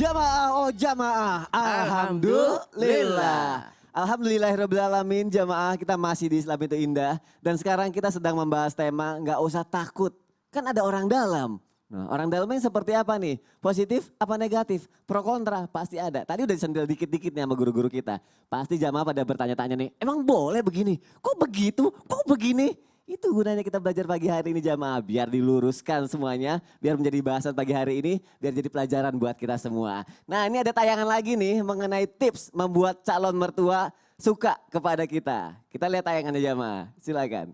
Jamaah, oh jamaah, alhamdulillah. Alhamdulillahirrabbilalamin, jamaah, kita masih di Islam itu indah. Dan sekarang kita sedang membahas tema nggak usah takut, kan ada orang dalam. Nah, orang dalamnya seperti apa nih? Positif apa negatif? Pro kontra pasti ada. Tadi udah disentil dikit-dikit nih sama guru-guru kita. Pasti jamaah pada bertanya-tanya nih, emang boleh begini? Kok begitu? Kok begini? Itu gunanya kita belajar pagi hari ini jamaah. Biar diluruskan semuanya, biar menjadi bahasan pagi hari ini, biar jadi pelajaran buat kita semua. Nah, ini ada tayangan lagi nih mengenai tips membuat calon mertua suka kepada kita. Kita lihat tayangannya jamaah, silakan.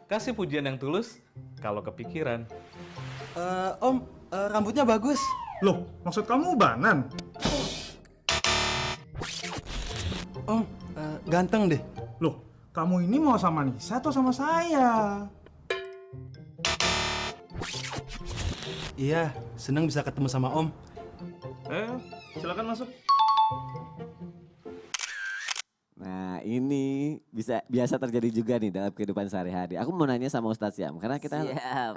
Kasih pujian yang tulus kalau kepikiran. Om, rambutnya bagus. Loh, maksud kamu ubanan? Om, ganteng deh. Loh, kamu ini mau sama Nisa atau sama saya? Iya, senang bisa ketemu sama Om. Silakan masuk. Nah ini biasa terjadi juga nih dalam kehidupan sehari-hari. Aku mau nanya sama Ustadz Syam, karena kita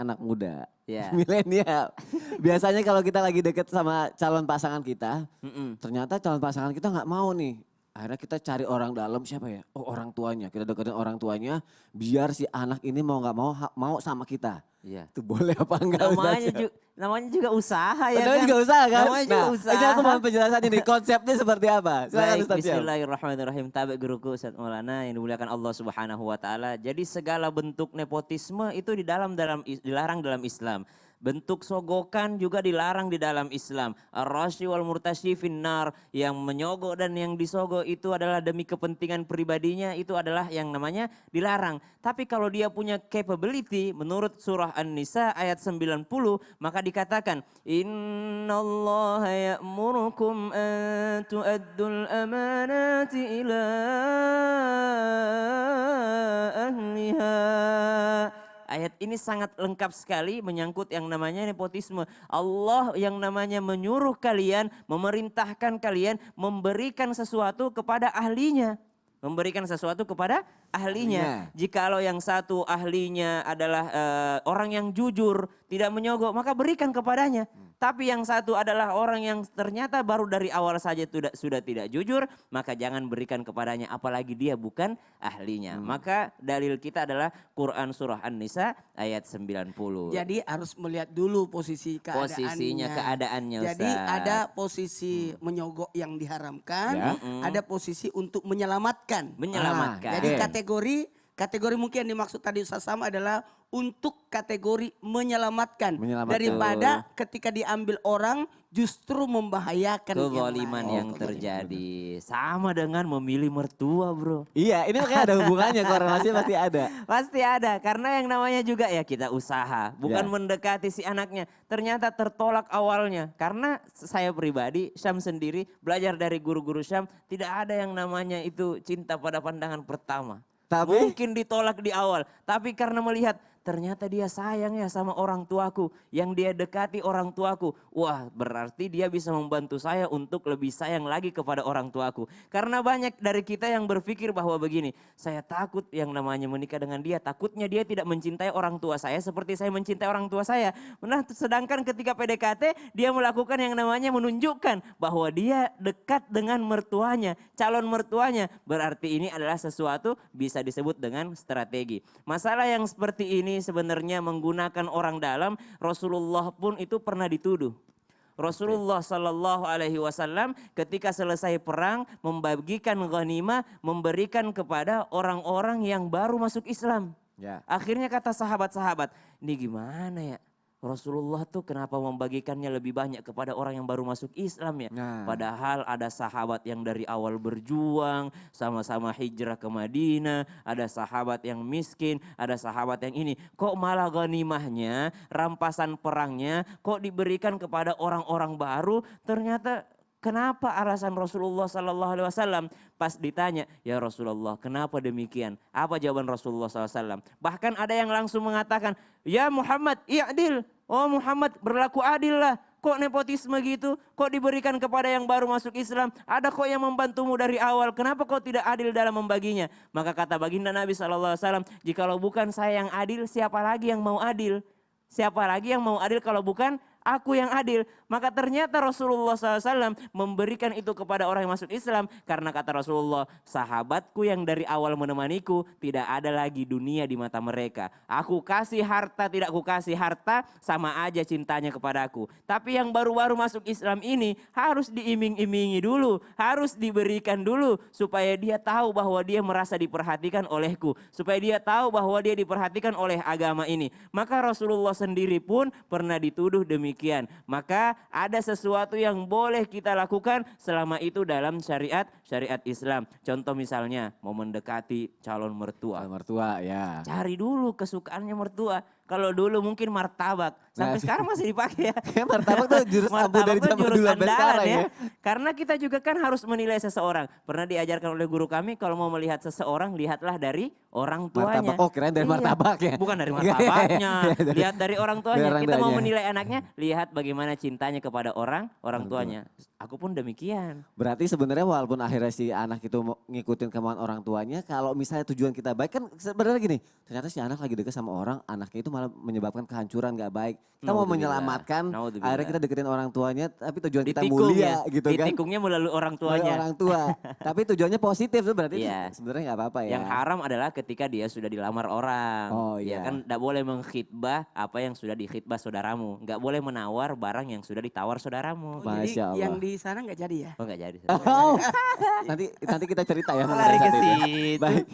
anak muda, milenial. Biasanya kalau kita lagi deket sama calon pasangan kita, ternyata calon pasangan kita nggak mau nih. Akhirnya kita cari orang dalam, siapa ya? Oh, orang tuanya, kita deketin orang tuanya biar si anak ini mau nggak mau sama kita. Iya. Itu boleh apa enggak? Namanya juga usaha ya Namanya kan? juga usaha kan? Namanya juga usaha. Ini aku mohon penjelasannya nih, konsepnya seperti apa? Silakan Baik, Ustadz Syam. bismillahirrahmanirrahim. Tabik guruku Ustadz Maulana yang dimuliakan Allah Subhanahu wa taala. Jadi segala bentuk nepotisme itu dilarang dalam Islam. Bentuk sogokan juga dilarang di dalam Islam. Ar-rashi wal murtashi finnar, yang menyogok dan yang disogok itu adalah demi kepentingan pribadinya, itu adalah yang namanya dilarang. Tapi kalau dia punya capability, menurut surah An-Nisa ayat 90, maka dikatakan innallaha ya'murukum an tu'addul amanati ila ahliha. Ayat ini sangat lengkap sekali menyangkut yang namanya nepotisme. Allah yang namanya menyuruh kalian, memerintahkan kalian memberikan sesuatu kepada ahlinya. Memberikan sesuatu kepada ahlinya. Jikalau yang satu ahlinya adalah orang yang jujur, tidak menyogok, maka berikan kepadanya. Tapi yang satu adalah orang yang ternyata baru dari awal saja sudah tidak jujur, maka jangan berikan kepadanya, apalagi dia bukan ahlinya. Maka dalil kita adalah Quran surah An-Nisa ayat 90. Jadi harus melihat dulu keadaannya Ustaz. Jadi ada posisi menyogok yang diharamkan, ada posisi untuk menyelamatkan. Jadi kategori mungkin yang dimaksud tadi Ustaz Sam adalah untuk kategori menyelamatkan. Daripada ketika diambil orang justru membahayakan kezaliman yang terjadi. Sama dengan memilih mertua, bro. Iya, ini makanya ada hubungannya, korelasi pasti ada. Pasti ada, karena yang namanya juga ya kita usaha, bukan mendekati si anaknya. Ternyata tertolak awalnya, karena saya pribadi, Syam sendiri belajar dari guru-guru Syam, tidak ada yang namanya itu cinta pada pandangan pertama. Mungkin ditolak di awal, tapi karena melihat ternyata dia sayang ya sama orang tuaku, yang dia dekati orang tuaku. Wah, berarti dia bisa membantu saya untuk lebih sayang lagi kepada orang tuaku. Karena banyak dari kita yang berpikir bahwa begini, saya takut yang namanya menikah dengan dia, takutnya dia tidak mencintai orang tua saya seperti saya mencintai orang tua saya. Nah, sedangkan ketika PDKT dia melakukan yang namanya menunjukkan bahwa dia dekat dengan mertuanya, calon mertuanya. Berarti ini adalah sesuatu bisa disebut dengan strategi. Masalah yang seperti ini sebenarnya menggunakan orang dalam, Rasulullah pun itu pernah dituduh. Rasulullah Sallallahu Alaihi Wasallam ketika selesai perang membagikan ghanimah, memberikan kepada orang-orang yang baru masuk Islam. Akhirnya kata sahabat-sahabat, ini gimana ya? Rasulullah tuh kenapa membagikannya lebih banyak kepada orang yang baru masuk Islam ya? Padahal ada sahabat yang dari awal berjuang, sama-sama hijrah ke Madinah, ada sahabat yang miskin, ada sahabat yang ini. Kok malah ghanimahnya, rampasan perangnya, kok diberikan kepada orang-orang baru? Ternyata kenapa alasan Rasulullah Sallallahu Alaihi Wasallam pas ditanya, ya Rasulullah kenapa demikian? Apa jawaban Rasulullah SAW? Bahkan ada yang langsung mengatakan, ya Muhammad i'dil, oh Muhammad berlaku adil lah. Kok nepotisme gitu? Kok diberikan kepada yang baru masuk Islam? Ada kok yang membantumu dari awal. Kenapa kau tidak adil dalam membaginya? Maka kata baginda Nabi SAW, jikalau bukan saya yang adil, siapa lagi yang mau adil? Siapa lagi yang mau adil kalau bukan aku yang adil. Maka ternyata Rasulullah SAW memberikan itu kepada orang yang masuk Islam. Karena kata Rasulullah, sahabatku yang dari awal menemaniku tidak ada lagi dunia di mata mereka. Aku kasih harta, tidak aku kasih harta, sama aja cintanya kepadaku. Tapi yang baru-baru masuk Islam ini harus diiming-imingi dulu. Harus diberikan dulu supaya dia tahu bahwa dia merasa diperhatikan olehku. Supaya dia tahu bahwa dia diperhatikan oleh agama ini. Maka Rasulullah sendiri pun pernah dituduh demikian. Maka ada sesuatu yang boleh kita lakukan selama itu dalam syariat Islam. Contoh misalnya mau mendekati calon mertua. Mertua ya. Cari dulu kesukaannya mertua. Kalau dulu mungkin martabak, sampai sekarang masih dipakai ya. Martabak tuh jurus abu dari zaman dulu sampai sekarang ya. Karena kita juga kan harus menilai seseorang. Pernah diajarkan oleh guru kami kalau mau melihat seseorang lihatlah dari orang tuanya. Martabak, oh keren dari martabak ya. Bukan dari martabaknya, lihat dari orang tuanya. Dari orang Kita mau tuanya. menilai anaknya, lihat bagaimana cintanya kepada orang tuanya. Aku pun demikian. Berarti sebenarnya walaupun akhirnya si anak itu mau ngikutin kemauan orang tuanya, kalau misalnya tujuan kita baik kan sebenarnya gini, ternyata si anak lagi deket sama orang, anaknya itu malah menyebabkan kehancuran gak baik. Kita mau menyelamatkan, akhirnya kita deketin orang tuanya, tapi tujuan kita mulia gitu kan. Ditikungnya melalui orang Melalui tuanya. orang tua, tapi tujuannya positif tuh berarti Iya. itu sebenarnya gak apa-apa ya. Yang haram adalah ketika dia sudah dilamar orang. Oh, Ya iya. kan tidak boleh mengkhitbah apa yang sudah dikhitbah saudaramu. Nggak boleh menawar barang yang sudah ditawar saudaramu. Jadi Masya Allah. yang di sana nggak jadi ya? Oh nggak jadi. Oh, nanti kita cerita ya mengenai Lari ke satu itu. situ. Baik,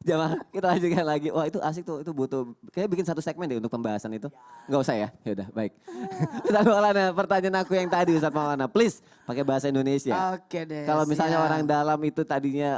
jamaah kita lanjutkan lagi. Wah itu asik tuh, itu butuh kayak bikin satu segmen deh untuk pembahasan itu. Nggak usah ya, yaudah baik. Ustaz Maulana, pertanyaan aku yang tadi Ustaz Maulana, please pakai bahasa Indonesia. Oke deh. Kalau misalnya siap. orang dalam itu tadinya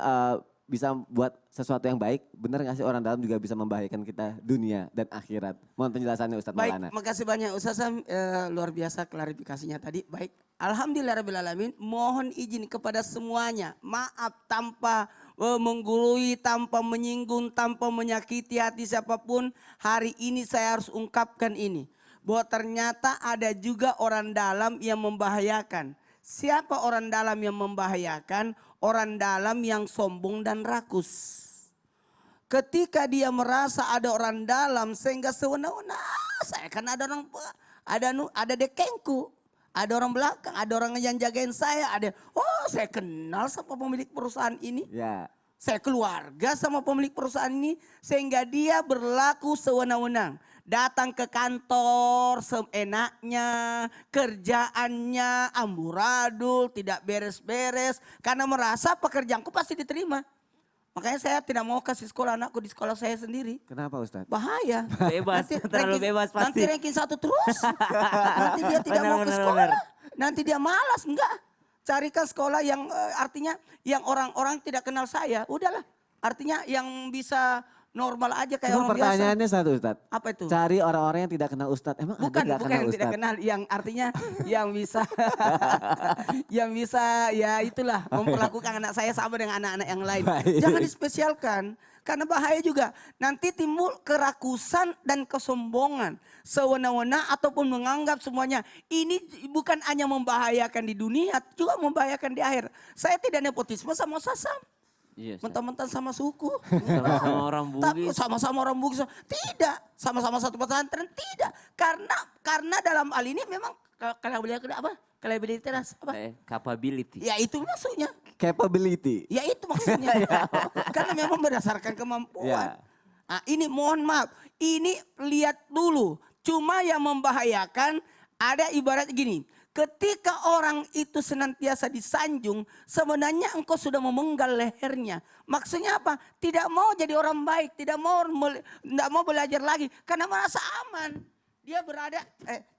bisa buat sesuatu yang baik, benar nggak sih orang dalam juga bisa membahayakan kita dunia dan akhirat? Mohon penjelasannya Ustaz Baik, Maulana. makasih banyak Ustaz Sam, luar biasa klarifikasinya tadi. Baik, alhamdulillahirabbil mohon izin kepada semuanya. Maaf tanpa menggurui, tanpa menyinggung, tanpa menyakiti hati siapapun. Hari ini saya harus ungkapkan ini. Bahwa ternyata ada juga orang dalam yang membahayakan. Siapa orang dalam yang membahayakan? Orang dalam yang sombong dan rakus. Ketika dia merasa ada orang dalam sehingga sewenang-wenang, saya kan ada orang ada dekengku, ada orang belakang, ada orang yang jagain saya, saya kenal sama pemilik perusahaan ini. Ya. Saya keluarga sama pemilik perusahaan ini sehingga dia berlaku sewenang-wenang. Datang ke kantor seenaknya, kerjaannya amburadul, tidak beres-beres. Karena merasa pekerjaanku pasti diterima. Makanya saya tidak mau kasih sekolah anakku di sekolah saya sendiri. Kenapa Ustaz? Bahaya. Bebas, terlalu bebas pasti. Nanti ranking 1 terus. Nanti dia tidak mau ke sekolah. Nanti dia malas, enggak. Carikan sekolah yang artinya yang orang-orang tidak kenal saya. Udahlah, artinya yang bisa normal aja kayak Cuma orang biasa. pertanyaannya satu Ustaz. Apa itu? Cari orang-orang yang tidak kenal Ustaz. Emang Bukan, ada nggak bukan kenal yang Ustaz? tidak kenal, yang artinya yang bisa, yang bisa ya itulah memperlakukan anak saya sama dengan anak-anak yang lain. Baik. Jangan dispesialkan, karena bahaya juga. Nanti timbul kerakusan dan kesombongan, sewenang-wenang ataupun menganggap semuanya. Ini bukan hanya membahayakan di dunia, juga membahayakan di akhir. Saya tidak nepotisme sama Sasam. Yes, Mentang-mentang sama suku. sama orang Tapi Bugis. sama-sama orang Bugis. Tidak. Sama-sama satu pesantren. Tidak. Karena dalam hal ini memang kapabilitas apa? Capability. Ya itu maksudnya. Capability. Ya itu maksudnya. Karena memang berdasarkan kemampuan. Ya. Nah, ini mohon maaf. Ini lihat dulu. Cuma yang membahayakan ada ibarat gini. Ketika orang itu senantiasa disanjung, sebenarnya engkau sudah memenggal lehernya. Maksudnya apa? Tidak mau jadi orang baik, tidak mau belajar lagi karena merasa aman.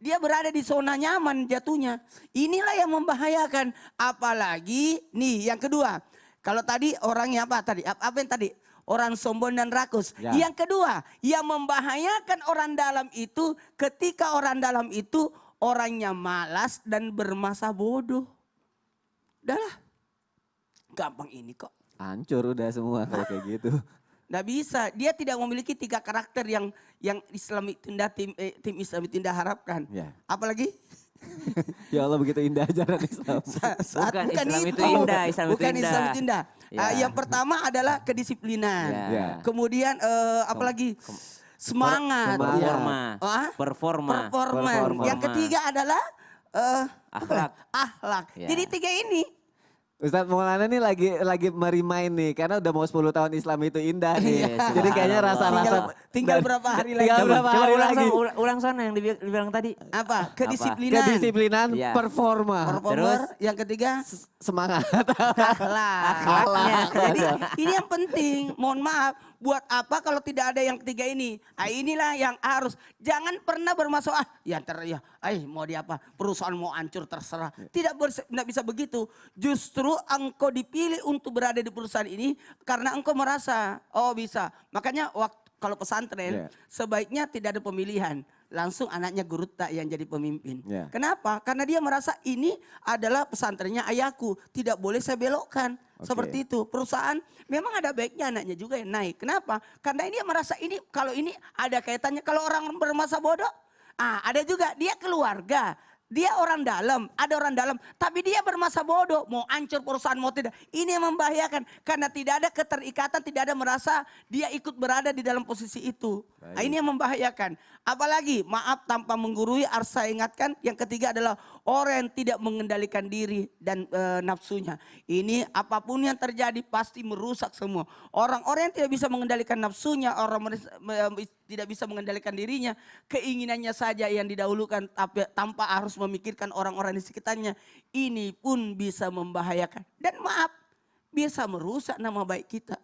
Dia berada di zona nyaman jatuhnya. Inilah yang membahayakan. Apalagi nih yang kedua. Kalau tadi orangnya apa tadi? Apa yang tadi? Orang sombong dan rakus. Ya. Yang kedua, yang membahayakan orang dalam itu ketika orang dalam itu orangnya malas dan bermasa bodoh. Udahlah. Gampang ini kok. Hancur udah semua kalau kayak gitu. Nggak bisa. Dia tidak memiliki 3 karakter yang Islam Tinda tim Islam Tinda harapkan. Ya. Apalagi? Ya Allah begitu indah ajaran Islam. Bukan, Islam itu indah, Islam itu Bukan indah. Islam itu indah. Ya. Yang pertama adalah kedisiplinan. Ya. Ya. Kemudian apalagi? semangat. Performa. Ah? Performa. Performa. Yang ketiga adalah Akhlak. akhlak. Ya. Jadi 3 ini. Ustadz Maulana nih lagi merimain nih karena udah mau 10 tahun Islam itu indah nih. Iya, Jadi kayaknya rasa-rasa Tinggal berapa hari lagi. Tinggal berapa hari ulang lagi? ulang sana yang dibilang tadi. Apa? Kedisiplinan. Kedisiplinan, Iya. performa, Performer. Yang ketiga semangat. akhlak. Akhlaknya. Jadi ini yang penting. Mohon maaf. Buat apa kalau tidak ada yang ketiga ini? Inilah yang harus. Jangan pernah bermasalah. Ya ntar ya. Mau di apa? Perusahaan mau hancur terserah. Tidak bisa begitu. Justru engkau dipilih untuk berada di perusahaan ini karena engkau merasa oh bisa. Makanya kalau pesantren sebaiknya tidak ada pemilihan. Langsung anaknya guru tak yang jadi pemimpin. Yeah. Kenapa? Karena dia merasa ini adalah pesantrennya ayahku. Tidak boleh saya belokkan. Seperti itu. Perusahaan memang ada baiknya anaknya juga yang naik. Kenapa? Karena ini merasa ini kalau ini ada kaitannya. Kalau orang bermasa bodoh. Ada juga dia keluarga. Dia orang dalam, ada orang dalam. Tapi dia bermasa bodoh, mau hancur perusahaan, mau tidak. Ini yang membahayakan. Karena tidak ada keterikatan, tidak ada merasa dia ikut berada di dalam posisi itu. Ini yang membahayakan. Apalagi maaf tanpa menggurui harus saya ingatkan. Yang ketiga adalah orang yang tidak mengendalikan diri dan nafsunya. Ini apapun yang terjadi pasti merusak semua. Orang-orang yang tidak bisa mengendalikan nafsunya, orang tidak bisa mengendalikan dirinya, keinginannya saja yang didahulukan tanpa harus memikirkan orang-orang di sekitarnya, ini pun bisa membahayakan. Dan maaf, bisa merusak nama baik kita.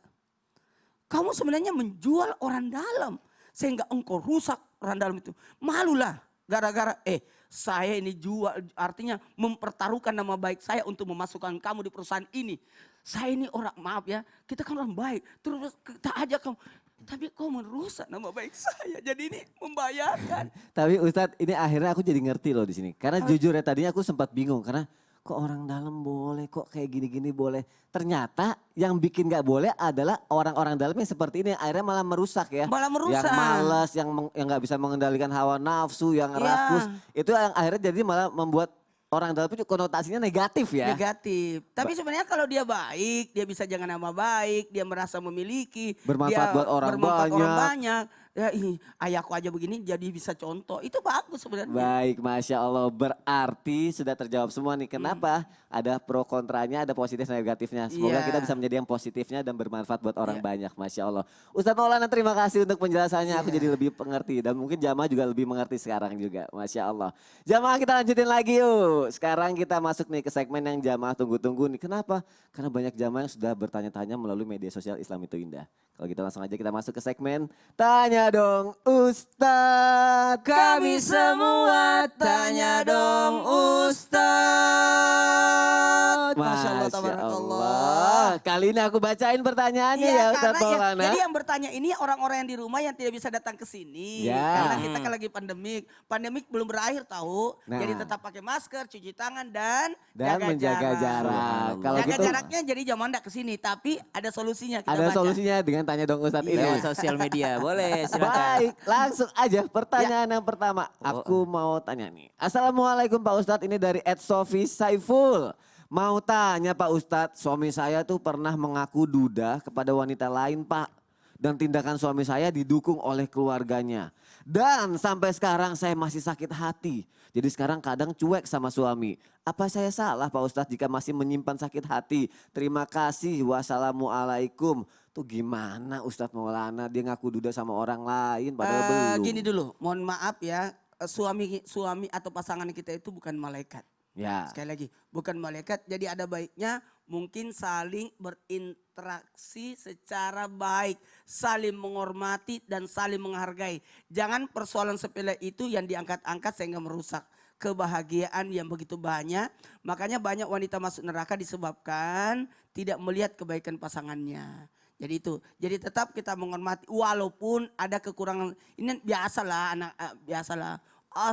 Kamu sebenarnya menjual orang dalam sehingga engkau rusak orang dalam itu. Malulah gara-gara saya ini jual, artinya mempertaruhkan nama baik saya untuk memasukkan kamu di perusahaan ini. Saya ini orang, maaf ya, kita kan orang baik, terus kita ajak kamu. Tapi kau merusak nama baik saya, jadi ini membahayakan. Tapi Ustadz ini akhirnya aku jadi ngerti loh di sini. Karena jujur ya tadinya aku sempat bingung karena kok orang dalam boleh, kok kayak gini-gini boleh. Ternyata yang bikin gak boleh adalah orang-orang dalam yang seperti ini yang akhirnya malah merusak ya. Malah merusak. Yang malas, yang gak bisa mengendalikan hawa nafsu, yang rakus. Itu yang akhirnya jadi malah membuat orang dalam itu konotasinya negatif ya. Negatif. Tapi sebenarnya kalau dia baik, dia bisa jangan nama baik, dia merasa memiliki. Bermanfaat dia buat orang bermanfaat banyak. orang banyak. Ya ayahku aja begini jadi bisa contoh. Itu bagus sebenarnya. Baik, Masya Allah. Berarti sudah terjawab semua nih. Kenapa? Ada pro kontranya, ada positif dan negatifnya. Semoga Iya. kita bisa menjadi yang positifnya dan bermanfaat buat orang banyak. Masya Allah. Ustadz Maulana terima kasih untuk penjelasannya. Aku jadi lebih mengerti. Dan mungkin jamaah juga lebih mengerti sekarang juga. Masya Allah. Jamaah kita lanjutin lagi yuk. Sekarang kita masuk nih ke segmen yang jamaah tunggu-tunggu nih. Kenapa? Karena banyak jamaah yang sudah bertanya-tanya melalui media sosial Islam itu Indah. Kalau gitu langsung aja kita masuk ke segmen Tanya Dong Ustadz. Kami semua tanya dong Ustadz. Masya Allah, Masya tabarakallah. Allah. Kali ini aku bacain pertanyaannya ya Ustadz Maulana. jadi yang bertanya ini orang-orang yang di rumah yang tidak bisa datang ke sini. Ya. Karena kita kan lagi pandemik. Pandemik belum berakhir tahu. Nah. Jadi tetap pakai masker, cuci tangan dan menjaga jarak. Kalau Jaga gitu jaraknya jadi jangan enggak ke sini. Tapi ada solusinya kita ada baca. solusinya dengan Tanya Dong Ustadz ini. Lewat sosial media, boleh silakan. Baik, langsung aja pertanyaan yang pertama. Aku mau tanya nih. Assalamualaikum Pak Ustadz, ini dari @Sofi Saiful. Mau tanya Pak Ustadz, suami saya tuh pernah mengaku duda kepada wanita lain Pak. Dan tindakan suami saya didukung oleh keluarganya. Dan sampai sekarang saya masih sakit hati. Jadi sekarang kadang cuek sama suami. Apa saya salah Pak Ustadz jika masih menyimpan sakit hati? Terima kasih, wassalamualaikum. Tuh gimana Ustadz Maulana, dia ngaku duda sama orang lain padahal belum. Gini dulu, mohon maaf ya. Suami atau pasangan kita itu bukan malaikat. Ya. Sekali lagi, bukan malaikat. Jadi ada baiknya mungkin saling berinteraksi secara baik. Saling menghormati dan saling menghargai. Jangan persoalan sepele itu yang diangkat-angkat sehingga merusak kebahagiaan yang begitu banyak. Makanya banyak wanita masuk neraka disebabkan tidak melihat kebaikan pasangannya. Jadi itu, jadi tetap kita menghormati walaupun ada kekurangan. Ini biasalah biasalah.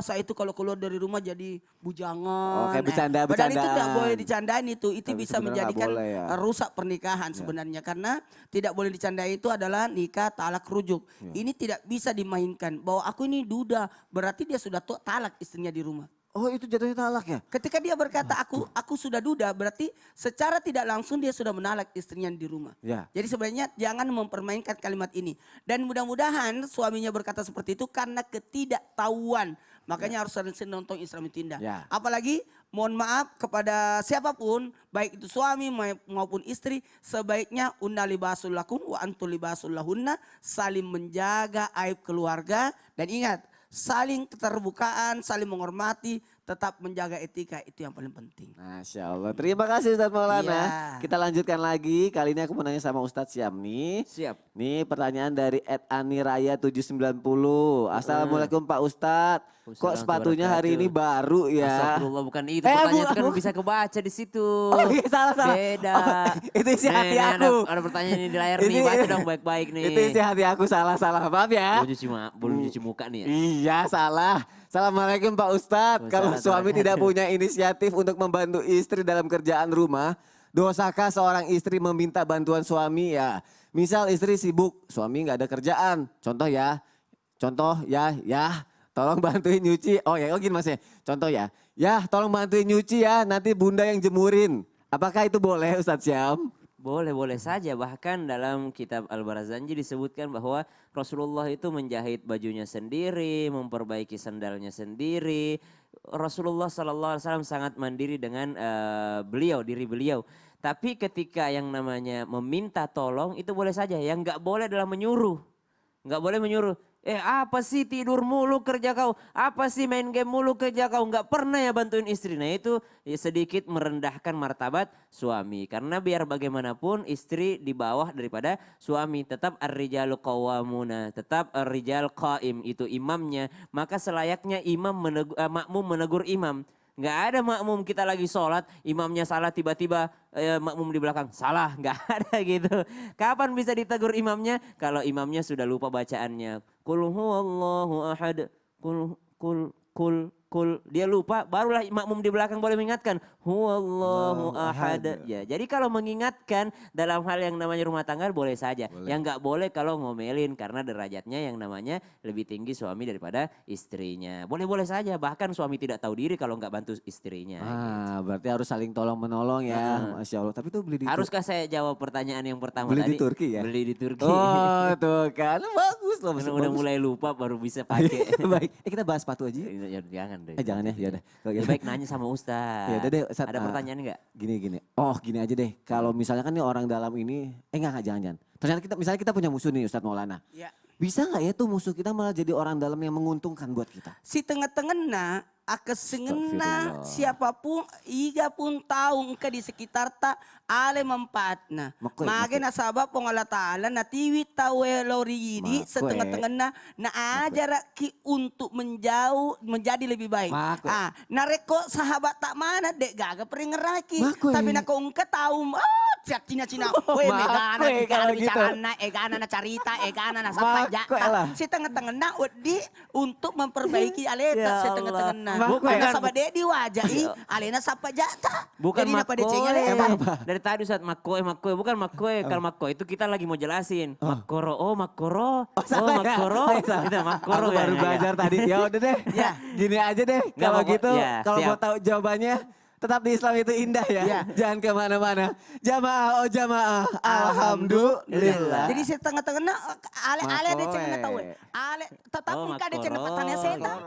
Saya itu kalau keluar dari rumah jadi bujangan. Kayak bercanda-bercandaan. Padahal itu tidak boleh dicandain itu. Itu Tapi bisa sebenarnya menjadikan nggak boleh ya. rusak pernikahan sebenarnya. Karena tidak boleh dicandai itu adalah nikah talak rujuk. Ini tidak bisa dimainkan. Bahwa aku ini duda, berarti dia sudah talak istrinya di rumah. Oh itu jatuhnya talak ya? Ketika dia berkata aku sudah duda, berarti secara tidak langsung dia sudah menalak istrinya di rumah. Ya. Jadi sebenarnya jangan mempermainkan kalimat ini. Dan mudah-mudahan suaminya berkata seperti itu karena ketidaktahuan. Makanya harus sering nonton Islam itu Indah. Ya. Apalagi mohon maaf kepada siapapun, baik itu suami maupun istri, sebaiknya unna libasul lakum wa antum libasul lahunna, saling menjaga aib keluarga dan ingat, saling keterbukaan, saling menghormati, tetap menjaga etika itu yang paling penting. Masya Allah. Terima kasih Ustadz Maulana. Iya. Kita lanjutkan lagi. Kali ini aku mau nanya sama Ustadz Syam nih. Siap. Nih pertanyaan dari @aniraya 790. Assalamualaikum Pak Ustadz. Kok sepatunya hari ini baru ya? Astagfirullah, bukan itu. Pertanyaan itu kan bukan. bisa kebaca di situ. Oh iya salah. Beda. Oh, itu isi hati aku. Ada pertanyaan ini di layar nih, baca dong baik-baik nih. Itu isi hati aku salah. Maaf ya. Belum cuci muka nih ya. Iya salah. Assalamualaikum Pak Ustadz. Kalau suami tidak punya inisiatif untuk membantu istri dalam kerjaan rumah, dosakah seorang istri meminta bantuan suami ya? Misal istri sibuk, suami nggak ada kerjaan. Contoh ya, tolong bantuin nyuci. Oh gini mas ya. Contoh ya, tolong bantuin nyuci ya. Nanti bunda yang jemurin. Apakah itu boleh Ustadz Syam? Boleh saja, bahkan dalam kitab Al-Barazanji disebutkan bahwa Rasulullah itu menjahit bajunya sendiri, memperbaiki sandalnya sendiri. Rasulullah SAW sangat mandiri dengan diri beliau. Tapi ketika yang namanya meminta tolong itu boleh saja, yang nggak boleh adalah menyuruh. Nggak boleh menyuruh. Apa sih tidur mulu kerja kau? Apa sih main game mulu kerja kau? Nggak pernah ya bantuin istri. Nah itu ya sedikit merendahkan martabat suami. Karena biar bagaimanapun istri di bawah daripada suami. Tetap ar-rijalu qawwamuna. Tetap ar-rijal qaim itu imamnya. Maka selayaknya makmum menegur imam. Nggak ada makmum kita lagi sholat, imamnya salah tiba-tiba makmum di belakang salah, nggak ada gitu. Kapan bisa ditegur imamnya? Kalau imamnya sudah lupa bacaannya. Qul huwallahu ahad, kul dia lupa, barulah makmum di belakang boleh mengingatkan huwallahu ahad. Ya, jadi kalau mengingatkan dalam hal yang namanya rumah tangga boleh saja. Yang nggak boleh kalau ngomelin karena derajatnya yang namanya lebih tinggi suami daripada istrinya. Boleh-boleh saja, bahkan suami tidak tahu diri kalau nggak bantu istrinya. Berarti harus saling tolong menolong ya. Masya Allah. Tapi itu beli di Haruskah saya jawab pertanyaan yang pertama Beli tadi? di Turki ya? Beli di Turki. Oh tuh kan bagus loh. Karena udah mulai lupa baru bisa pakai. Baik, kita bahas sepatu aja. Jangan deh. Jangan ya, udah. Lebih baik nanya sama Ustaz. Ya udah deh, Ustaz. Ada pertanyaan enggak? Gini. Oh gini aja deh. Kalau misalnya kan nih orang dalam ini, jangan. Ternyata misalnya kita punya musuh nih Ustadz Maulana. Ya. Bisa nggak ya tuh musuh kita malah jadi orang dalam yang menguntungkan buat kita? Si tengah-tengah akesengena Astagfirullah. siapapun iga pun tahu engka di sekitar ta ale mempatna. Mage na sabab pong Allah Ta'ala na tiwi tawe loridi setengah-tengah na ajar ki untuk menjadi lebih baik. Na reko sahabat tak mana dek gaga peringeraki. Tapi na kau engka tahu Cina-Cina, weh megana bicara na carita, na sampai si tengah-tengah na untuk memperbaiki aleta si tengah-tengah na. Bukan sama dia di wajah alena sampai jata. Bukan makoe. Dari tadi Ustaz makoe, bukan makoe. Kalau makoe itu kita lagi mau jelasin. Makoro. Makoro. Itu makoro. Aku baru belajar tadi. Ya udah deh. Gini aja deh. Kalau gitu, kalau mau tahu jawabannya tetap di Islam itu indah ya. Jangan kemana-mana. Jamaah. Alhamdulillah. Jadi si tengah-tengah ale ada cengen tahu. Ale tetap muka ada cengen petanya setan.